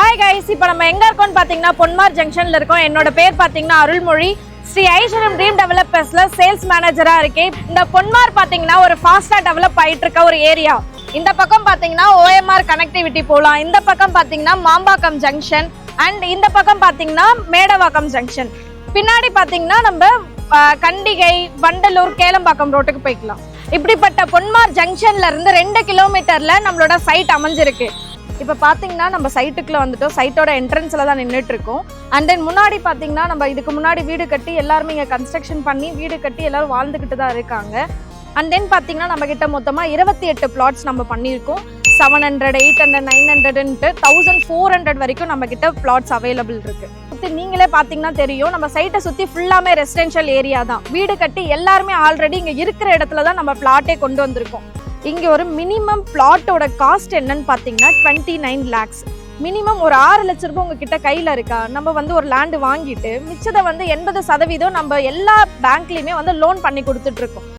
Hi guys, இப்போ நம்ம எங்க இருக்கோம்னு பாத்தீங்கன்னா பொன்மார் ஜங்ஷன்ல இருக்கோம். என்னோட பேர் பாத்தீங்கன்னா அருள்மொழி. ஸ்ரீ ஐஸ்வர்யம் ட்ரீம் டெவலப்பர்ஸ்ல சேல்ஸ் மேனேஜரா இருக்கேன். இந்த பொன்மார் பாத்தீங்கன்னா ஒரு ஃபாஸ்டா டெவலப் ஆயிட்டு இருக்க ஒரு ஏரியா. இந்த பக்கம் பாத்தீங்கன்னா OMR கனெக்டிவிட்டி போலாம், இந்த பக்கம் பாத்தீங்கன்னா மாம்பாக்கம் ஜங்ஷன் அண்ட் இந்த பக்கம் பாத்தீங்கன்னா மேடவாக்கம் ஜங்ஷன். பின்னாடி பாத்தீங்கன்னா நம்ம கண்டிகை, வண்டலூர், கேளம்பாக்கம் ரோட்டுக்கு போய்க்கலாம். இப்படிப்பட்ட பொன்மார் ஜங்ஷன்ல இருந்து 2 கிலோமீட்டர்ல நம்மளோட சைட் அமைஞ்சிருக்கு. இப்போ பார்த்தீங்கன்னா நம்ம சைட்டுக்குள்ள வந்துட்டோம். சைட்டோட என்ட்ரன்ஸில் தான் நின்றுட்டு இருக்கோம். அண்ட் தென் முன்னாடி பார்த்தீங்கன்னா நம்ம இதுக்கு முன்னாடி வீடு கட்டி எல்லாருமே இங்கே கன்ஸ்ட்ரக்ஷன் பண்ணி வீடு கட்டி எல்லாரும் வாழ்ந்துக்கிட்டு தான் இருக்காங்க. அண்ட் தென் பார்த்தீங்கன்னா நம்ம கிட்ட மொத்தமாக 28 பிளாட்ஸ் நம்ம பண்ணியிருக்கோம். 700, 800, 900, 1400 வரைக்கும் நம்ம கிட்ட பிளாட்ஸ் அவைலபிள் இருக்கு. சுற்றி நீங்களே பார்த்தீங்கன்னா தெரியும், நம்ம சைட்டை சுற்றி ஃபுல்லாமே ரெசிடென்ஷியல் ஏரியா தான். வீடு கட்டி எல்லாருமே ஆல்ரெடி இங்கே இருக்கிற இடத்துல தான் நம்ம பிளாட்டே கொண்டு வந்திருக்கோம். இங்கே ஒரு மினிமம் பிளாட்டோட காஸ்ட் என்னன்னு பார்த்தீங்கன்னா 29 lakhs. மினிமம் ஒரு 6 லட்ச ரூபாய் உங்ககிட்ட கையில் இருக்கா, நம்ம வந்து ஒரு லேண்டு வாங்கிட்டு மிச்சதை வந்து 80% நம்ம எல்லா பேங்க்லேயுமே வந்து லோன் பண்ணி கொடுத்துட்ருக்கோம்.